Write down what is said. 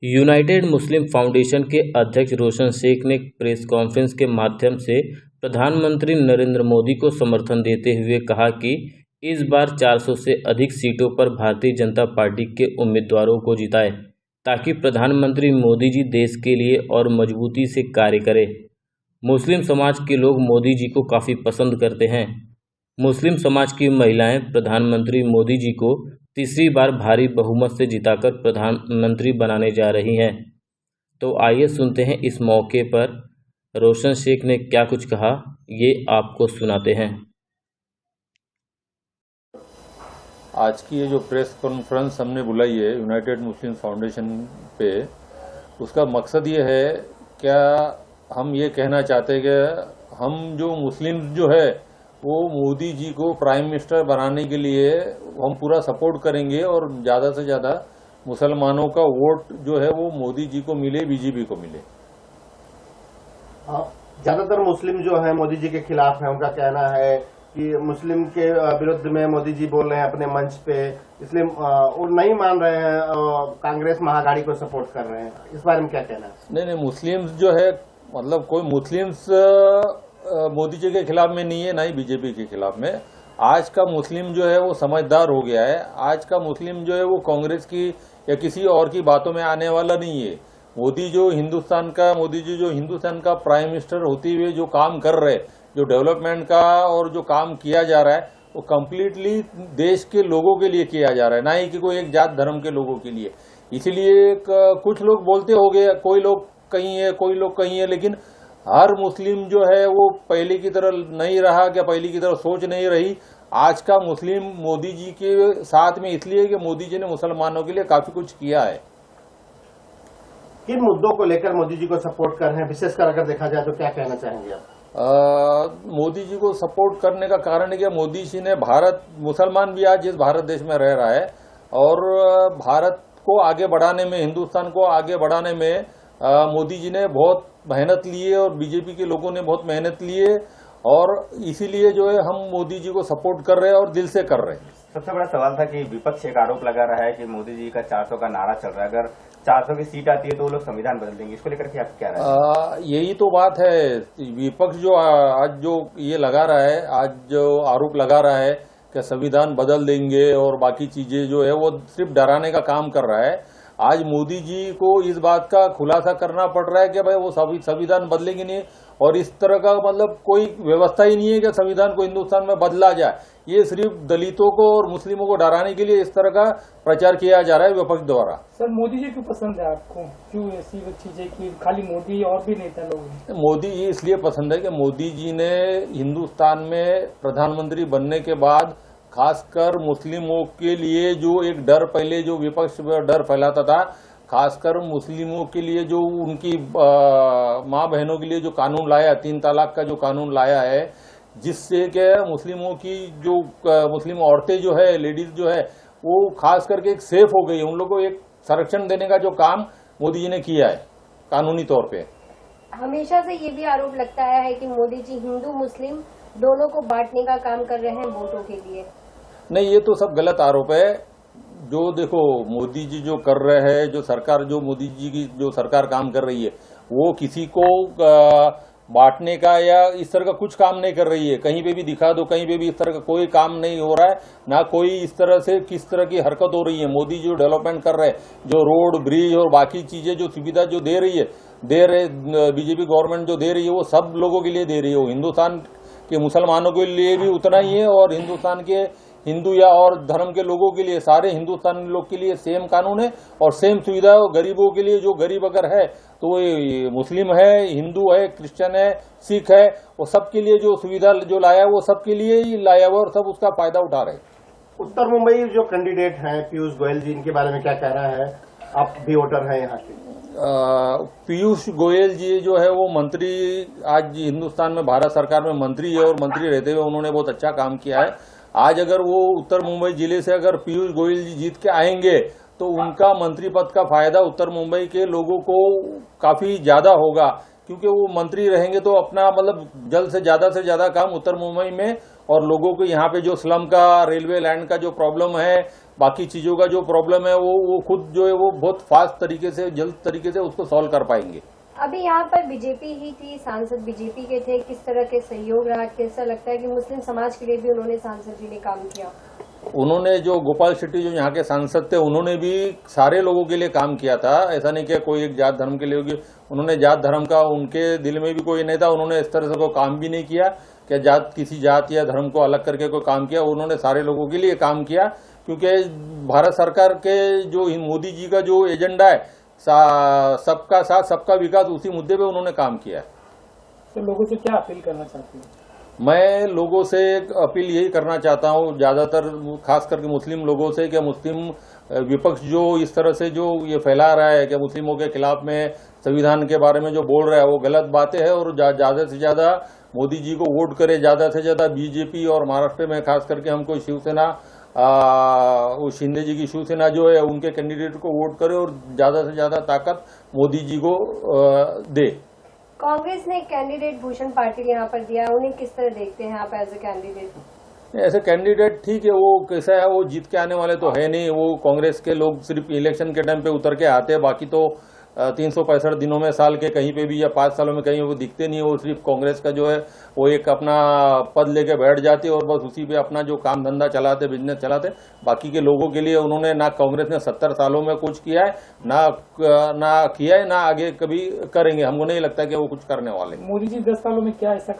United मुस्लिम foundation के अध्यक्ष रोशन शेख ने प्रेस कॉन्फ्रेंस के माध्यम से प्रधानमंत्री नरेंद्र मोदी को समर्थन देते हुए कहा कि इस बार 400 से अधिक सीटों पर भारतीय जनता पार्टी के उम्मीदवारों को जिताएं ताकि प्रधानमंत्री मोदी जी देश के लिए और मजबूती से कार्य करें। मुस्लिम समाज के लोग मोदी जी को काफ़ी पसंद करते हैं। मुस्लिम समाज की महिलाएं प्रधानमंत्री मोदी जी को तीसरी बार भारी बहुमत से जिताकर प्रधानमंत्री बनाने जा रही हैं। तो आइए सुनते हैं इस मौके पर रोशन शेख ने क्या कुछ कहा, ये आपको सुनाते हैं। आज की ये जो प्रेस कॉन्फ्रेंस हमने बुलाई है यूनाइटेड मुस्लिम फाउंडेशन पे, उसका मकसद ये है, क्या हम ये कहना चाहते हैं कि हम जो मुस्लिम जो है वो मोदी जी को प्राइम मिनिस्टर बनाने के लिए हम पूरा सपोर्ट करेंगे और ज़्यादा से ज़्यादा मुसलमानों का वोट जो है वो मोदी जी को मिले, बीजेपी को मिले। ज्यादातर मुस्लिम जो है मोदी जी के खिलाफ है। उनका कहना है कि मुस्लिम के विरुद्ध में मोदी जी बोल रहे हैं अपने मंच पे, इसलिए वो नहीं मान रहे हैं, कांग्रेस महागाड़ी को सपोर्ट कर रहे हैं। इस बारे में क्या कहना है? नहीं, मुस्लिम्स जो है, मतलब कोई मुस्लिम्स मोदी जी के खिलाफ में नहीं है, ना ही बीजेपी के खिलाफ में। आज का मुस्लिम जो है वो समझदार हो गया है। आज का मुस्लिम जो है वो कांग्रेस की या किसी और की बातों में आने वाला नहीं है। मोदी जी जो हिंदुस्तान का प्राइम मिनिस्टर होते हुए जो काम कर रहे, जो डेवलपमेंट का और जो काम किया जा रहा है, वो कम्प्लीटली देश के लोगों के लिए किया जा रहा है, ना ही कि कोई एक जात धर्म के लोगों के लिए। इसीलिए कुछ लोग बोलते हो गए, कोई लोग कहीं है, कोई लोग कहीं है, लेकिन हर मुस्लिम जो है वो पहले की तरह नहीं रहा, क्या पहले की तरह सोच नहीं रही। आज का मुस्लिम मोदी जी के साथ में इसलिए कि मोदी जी ने मुसलमानों के लिए काफी कुछ किया है। किन मुद्दों को लेकर मोदी जी को सपोर्ट कर रहे हैं, विशेषकर अगर देखा जाए तो क्या कहना चाहेंगे आप? मोदी जी को सपोर्ट करने का कारण है कि मोदी जी ने मुसलमान भी आज जिस भारत देश में रह रहा है और भारत को आगे बढ़ाने में, हिंदुस्तान को आगे बढ़ाने में मोदी जी ने बहुत मेहनत ली है और बीजेपी के लोगों ने बहुत मेहनत ली है, और इसीलिए जो है हम मोदी जी को सपोर्ट कर रहे हैं और दिल से कर रहे हैं। सबसे बड़ा सवाल था कि विपक्ष एक आरोप लगा रहा है कि मोदी जी का 400 का नारा चल रहा है, अगर 400 की सीट आती है तो वो लोग संविधान बदल देंगे। इसको लेकर के आप क्या राय है? यही तो बात है। विपक्ष जो आज जो ये लगा रहा है, आज जो आरोप लगा रहा है कि संविधान बदल देंगे और बाकी चीजें जो है, वो सिर्फ डराने का काम कर रहा है। आज मोदी जी को इस बात का खुलासा करना पड़ रहा है कि भाई वो संविधान बदलेंगे नहीं, और इस तरह का मतलब कोई व्यवस्था ही नहीं है कि संविधान को हिंदुस्तान में बदला जाए। ये सिर्फ दलितों को और मुस्लिमों को डराने के लिए इस तरह का प्रचार किया जा रहा है विपक्ष द्वारा। सर, मोदी जी क्यों पसंद है आपको? क्यों ऐसी चीजें कि खाली मोदी और भी नेता लोग? मोदी जी इसलिए पसंद है कि मोदी जी ने हिंदुस्तान में प्रधानमंत्री बनने के बाद खासकर मुस्लिमों के लिए जो एक डर, पहले जो विपक्ष डर फैलाता था, खासकर मुस्लिमों के लिए जो उनकी माँ बहनों के लिए जो कानून लाया, 3 तलाक का जो कानून लाया है, जिससे कि मुस्लिमों की जो मुस्लिम औरतें जो है, लेडीज जो है, वो खास करके एक सेफ हो गई है। उन लोगों को एक संरक्षण देने का जो काम मोदी जी ने किया है कानूनी तौर पे। हमेशा से ये भी आरोप लगता है कि मोदी जी हिंदू मुस्लिम दोनों को बांटने का काम कर रहे हैं वोटों के लिए। नहीं, ये तो सब गलत आरोप है। जो देखो मोदी जी जो कर रहे हैं, जो सरकार, जो मोदी जी की जो सरकार काम कर रही है, वो किसी को बांटने का या इस तरह का कुछ काम नहीं कर रही है। कहीं पे भी दिखा दो, कहीं पे भी इस तरह का कोई काम नहीं हो रहा है, ना कोई इस तरह से किस तरह की हरकत हो रही है। मोदी जो डेवलपमेंट कर रहे हैं, जो रोड, ब्रिज और बाकी चीजें, जो सुविधा जो दे रही है, बीजेपी गवर्नमेंट जो दे रही है, वो सब लोगों के लिए दे रही है। वो हिंदुस्तान के मुसलमानों के लिए भी उतना ही है, और हिंदुस्तान के हिंदू या और धर्म के लोगों के लिए, सारे हिंदुस्तानी लोग के लिए सेम कानून है और सेम सुविधा है। गरीबों के लिए, जो गरीब अगर है तो वो मुस्लिम है, हिंदू है, क्रिश्चियन है, सिख है, वो सबके लिए जो सुविधा जो लाया है वो सबके लिए ही लाया हुआ और सब उसका फायदा उठा रहे हैं। उत्तर मुंबई जो कैंडिडेट हैं पीयूष गोयल जी, इनके बारे में क्या कह रहा है? आप भी वोटर हैं यहाँ के। पीयूष गोयल जी जो है वो मंत्री, आज हिंदुस्तान में भारत सरकार में मंत्री है, और मंत्री रहते हुए उन्होंने बहुत अच्छा काम किया है। आज अगर वो उत्तर मुंबई जिले से अगर पीयूष गोयल जी जीत के आएंगे तो उनका मंत्री पद का फायदा उत्तर मुंबई के लोगों को काफी ज्यादा होगा, क्योंकि वो मंत्री रहेंगे तो अपना मतलब जल्द से ज्यादा काम उत्तर मुंबई में, और लोगों को यहाँ पे जो स्लम का, रेलवे लाइन का जो प्रॉब्लम है, बाकी चीजों का जो प्रॉब्लम है वो खुद जो है वो बहुत फास्ट तरीके से, जल्द तरीके से उसको सॉल्व कर पाएंगे। अभी यहाँ पर बीजेपी ही थी, सांसद बीजेपी के थे, किस तरह के सहयोग रहा, कैसा लगता है कि मुस्लिम समाज के लिए भी उन्होंने, सांसद जी ने काम किया? उन्होंने जो गोपाल शेट्टी जो यहाँ के सांसद थे, उन्होंने भी सारे लोगों के लिए काम किया था। ऐसा नहीं कि कोई एक जात धर्म के लिए होगी, उन्होंने जात धर्म का उनके दिल में भी कोई नहीं था। उन्होंने इस तरह से कोई काम भी नहीं किया कि किसी जात या धर्म को अलग करके कोई काम किया। उन्होंने सारे लोगों के लिए काम किया, क्योंकि भारत सरकार के जो मोदी जी का जो एजेंडा है सबका साथ सबका विकास, उसी मुद्दे पे उन्होंने काम किया है। तो लोगों से क्या अपील करना चाहते हैं? मैं लोगों से एक अपील यही करना चाहता हूँ, ज्यादातर खास करके मुस्लिम लोगों से, कि मुस्लिम विपक्ष जो इस तरह से जो ये फैला रहा है कि मुस्लिमों के खिलाफ में संविधान के बारे में जो बोल रहा है वो गलत बातें है, और ज्यादा से ज्यादा मोदी जी को वोट करे, ज्यादा से ज्यादा बीजेपी, और महाराष्ट्र में खास करके हमको शिवसेना, वो शिंदे जी की शिवसेना जो है उनके कैंडिडेट को वोट करे और ज्यादा से ज्यादा ताकत मोदी जी को दे। कांग्रेस ने कैंडिडेट भूषण पाटिल यहाँ पर दिया, उन्हें किस तरह देखते हैं आप एज ए कैंडिडेट? ऐसे कैंडिडेट ठीक है, वो कैसा है, वो जीत के आने वाले तो है नहीं। वो कांग्रेस के लोग सिर्फ इलेक्शन के टाइम पे उतर के आते हैं, बाकी तो 365 दिनों में साल के कहीं पे भी या 5 सालों में कहीं वो दिखते नहीं है। वो सिर्फ कांग्रेस का जो है वो एक अपना पद लेके बैठ जाते और बस उसी पे अपना जो काम धंधा चलाते, बिजनेस चलाते। बाकी के लोगों के लिए उन्होंने ना, कांग्रेस ने 70 सालों में कुछ किया है, ना किया है, ना आगे कभी करेंगे। हमको नहीं लगता कि वो कुछ करने वाले। मोदी जी 10 सालों में क्या ऐसा